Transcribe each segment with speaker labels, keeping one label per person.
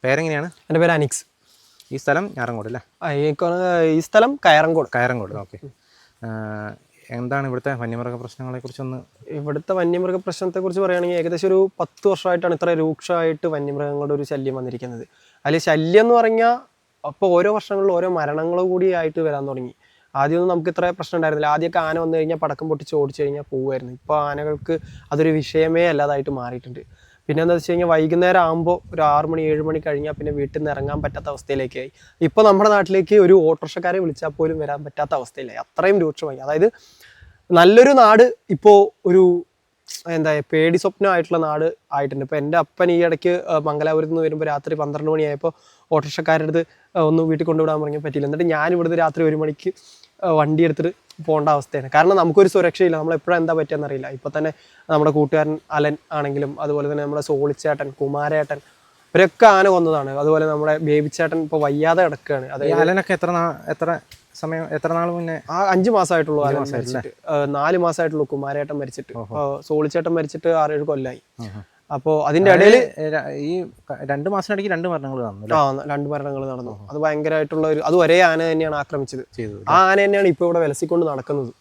Speaker 1: പേരെങ്ങനെയാണ്?
Speaker 2: എൻ്റെ പേര് അനിക്സ്.
Speaker 1: ഈ സ്ഥലം ഞാറങ്കോട് അല്ലേ?
Speaker 2: ഈ സ്ഥലം കയറങ്കോട്.
Speaker 1: ഓക്കെ. എന്താണ് ഇവിടുത്തെ വന്യമൃഗ പ്രശ്നങ്ങളെക്കുറിച്ചൊന്ന്?
Speaker 2: ഇവിടുത്തെ വന്യമൃഗ പ്രശ്നത്തെക്കുറിച്ച് പറയുകയാണെങ്കിൽ ഏകദേശം ഒരു 10 വർഷമായിട്ടാണ് ഇത്ര രൂക്ഷമായിട്ട് വന്യമൃഗങ്ങളുടെ ഒരു ശല്യം വന്നിരിക്കുന്നത്. അതിൽ ശല്യം എന്ന് പറഞ്ഞാൽ അപ്പോൾ ഓരോ വർഷങ്ങളിലും ഓരോ മരണങ്ങൾ കൂടി ആയിട്ട് വരാൻ തുടങ്ങി. ആദ്യമൊന്നും നമുക്ക് ഇത്ര പ്രശ്നം ഉണ്ടായിരുന്നില്ല. ആദ്യമൊക്കെ ആന വന്നു കഴിഞ്ഞാൽ പടക്കം പൊട്ടിച്ച് ഓടിച്ചു കഴിഞ്ഞാൽ പോകുമായിരുന്നു. ഇപ്പോൾ ആനകൾക്ക് അതൊരു വിഷയമേ അല്ലാതായിട്ട് മാറിയിട്ടുണ്ട്. പിന്നെ എന്താ വെച്ച് കഴിഞ്ഞാൽ വൈകുന്നേരം ആകുമ്പോൾ ഒരു 6 മണി 7 മണി കഴിഞ്ഞാൽ പിന്നെ വീട്ടിൽ നിന്ന് ഇറങ്ങാൻ പറ്റാത്ത അവസ്ഥയിലേക്കായി. ഇപ്പോൾ നമ്മുടെ നാട്ടിലേക്ക് ഒരു ഓട്ടോറിക്ഷക്കാരെ വിളിച്ചാൽ പോലും വരാൻ പറ്റാത്ത അവസ്ഥയിലായി. അത്രയും രൂക്ഷമായി. അതായത് നല്ലൊരു നാട് ഇപ്പോൾ ഒരു പേടി സ്വപ്നമായിട്ടുള്ള നാട് ആയിട്ടുണ്ട്. ഇപ്പോൾ എൻ്റെ അപ്പൻ ഈ ഇടയ്ക്ക് മംഗലാപുരത്ത് നിന്ന് വരുമ്പോൾ രാത്രി 12 മണിയായപ്പോൾ ഓട്ടോറിക്ഷക്കാരുടെ അടുത്ത് ഒന്ന് വീട്ടിൽ കൊണ്ടുവിടാൻ പറഞ്ഞാൽ പറ്റില്ല. എന്നിട്ട് ഞാൻ ഇവിടുന്ന് രാത്രി 1 മണിക്ക് വണ്ടി എടുത്തിട്ട് പോകേണ്ട അവസ്ഥയാണ്. കാരണം നമുക്കൊരു സുരക്ഷയില്ല. നമ്മളെപ്പോഴും എന്താ പറ്റുകയെന്ന് അറിയില്ല. ഇപ്പോൾ തന്നെ നമ്മുടെ കൂട്ടുകാരൻ അലൻ ആണെങ്കിലും അതുപോലെ തന്നെ നമ്മുടെ സോളിച്ചേട്ടൻ, കുമാരേട്ടൻ, ഇവരൊക്കെ ആന കൊന്നതാണ്. അതുപോലെ നമ്മുടെ ബേബിച്ചേട്ടൻ ഇപ്പോൾ വയ്യാതെ കിടക്കുകയാണ്.
Speaker 1: അലനൊക്കെ എത്ര നാൾ മുന്നേ?
Speaker 2: 5 മാസമായിട്ടുള്ളൂ അലൻ മരിച്ചിട്ട്. 4 മാസമായിട്ടുള്ളൂ കുമാരേട്ടൻ മരിച്ചിട്ട്. സോളിച്ചേട്ടൻ മരിച്ചിട്ട് 6-7 കൊല്ലമായി. അപ്പോൾ അതിന്റെ ഇടയിൽ
Speaker 1: ഈ 2 മാസത്തിനിടയ്ക്ക് 2 മരണങ്ങൾ നടന്നു.
Speaker 2: 2 മരണങ്ങൾ നടന്നു. അത് ഭയങ്കരമായിട്ടുള്ള അത് ഒരേ ആന തന്നെയാണ് ആക്രമിച്ചത്. ആ ആന തന്നെയാണ് ഇപ്പൊ ഇവിടെ വിലസിക്കൊണ്ട് നടക്കുന്നത്.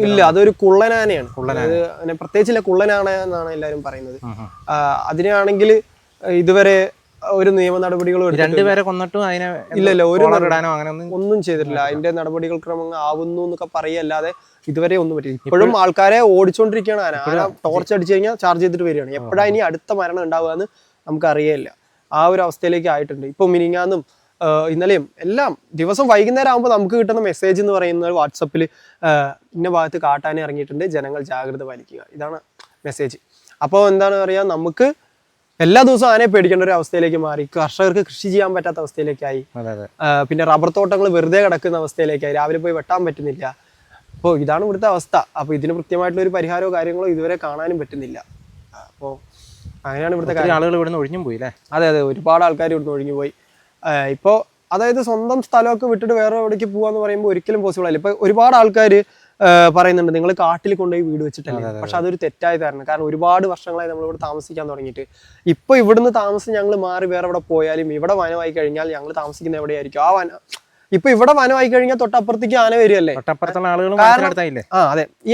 Speaker 2: ഇല്ല, അതൊരു കുള്ളനാനയാണ്. അങ്ങനെ പ്രത്യേകിച്ചില്ല, കുള്ളനാന എന്നാണ് എല്ലാവരും പറയുന്നത്. അതിനാണെങ്കിൽ ഇതുവരെ ഒരു നിയമ നടപടികളും
Speaker 1: 2 പേരെ കൊന്നിട്ടും അതിനെ
Speaker 2: ഇല്ലല്ല,
Speaker 1: ഒന്നും
Speaker 2: ചെയ്തിട്ടില്ല. അതിന്റെ നടപടികൾ ക്രമങ്ങൾ ആവുന്നു എന്നൊക്കെ പറയല്ലാതെ ഇതുവരെ ഒന്നും പറ്റില്ല. ഇപ്പോഴും ആൾക്കാരെ ഓടിച്ചോണ്ടിരിക്കുകയാണ്. ആന ടോർച്ച് അടിച്ചു കഴിഞ്ഞാൽ ചാർജ് ചെയ്തിട്ട് വരികയാണ്. എപ്പോഴാണ് ഇനി അടുത്ത മരണം ഉണ്ടാവുക എന്ന് നമുക്ക് അറിയില്ല. ആ ഒരു അവസ്ഥയിലേക്ക് ആയിട്ടുണ്ട്. ഇപ്പൊ മിനിങ്ങാന്നും ഇന്നലെയും എല്ലാം ദിവസം വൈകുന്നേരം ആകുമ്പോൾ നമുക്ക് കിട്ടുന്ന മെസ്സേജ് എന്ന് പറയുന്നത് വാട്സപ്പിൽ ഇന്ന ഭാഗത്ത് കാട്ടാനെ ഇറങ്ങിയിട്ടുണ്ട്, ജനങ്ങൾ ജാഗ്രത പാലിക്കുക, ഇതാണ് മെസ്സേജ്. അപ്പോൾ എന്താണ് പറയുക, നമുക്ക് എല്ലാ ദിവസവും ആനയെ പേടിക്കേണ്ട ഒരു അവസ്ഥയിലേക്ക് മാറി. കർഷകർക്ക് കൃഷി ചെയ്യാൻ പറ്റാത്ത അവസ്ഥയിലേക്കായി. പിന്നെ റബ്ബർ തോട്ടങ്ങൾ വെറുതെ കിടക്കുന്ന അവസ്ഥയിലേക്കായി. രാവിലെ പോയി വെട്ടാൻ പറ്റുന്നില്ല. അപ്പോൾ ഇതാണ് ഇവിടുത്തെ അവസ്ഥ. അപ്പോൾ ഇതിന് കൃത്യമായിട്ടുള്ള ഒരു പരിഹാരമോ കാര്യങ്ങളോ ഇതുവരെ കാണാനും പറ്റുന്നില്ല. അപ്പോൾ അങ്ങനെയാണ് ഇവിടുത്തെ
Speaker 1: ആളുകൾ ഇവിടുന്ന് ഒഴിഞ്ഞു പോയി അല്ലേ?
Speaker 2: അതെ, ഒരുപാട് ആൾക്കാർ ഇവിടുന്ന് ഒഴിഞ്ഞു പോയി. ഇപ്പോൾ അതായത് സ്വന്തം സ്ഥലമൊക്കെ വിട്ടിട്ട് വേറെ എവിടേക്ക് പോകാന്ന് പറയുമ്പോൾ ഒരിക്കലും പോസിബിൾ അല്ല. ഇപ്പോൾ ഒരുപാട് ആൾക്കാർ പറയുന്നുണ്ട് നിങ്ങൾ കാട്ടിൽ കൊണ്ടുപോയി വീട് വെച്ചിട്ടല്ലേ. പക്ഷെ അതൊരു തെറ്റായ ധാരണ. കാരണം ഒരുപാട് വർഷങ്ങളായി നമ്മളിവിടെ താമസിക്കാൻ തുടങ്ങിയിട്ട്. ഇപ്പൊ ഇവിടുന്ന് താമസം ഞങ്ങൾ മാറി വേറെ എവിടെ പോയാലും ഇവിടെ വനമായി കഴിഞ്ഞാൽ ഞങ്ങൾ താമസിക്കുന്ന എവിടെയായിരിക്കും ആ വനം. ഇപ്പൊ ഇവിടെ വനമായി കഴിഞ്ഞാൽ തൊട്ടപ്പുറത്തേക്ക് ആന വരികയല്ലേ.
Speaker 1: തൊട്ടപ്പുറത്തുള്ള ആളുകൾ.
Speaker 2: അതെ, ഈ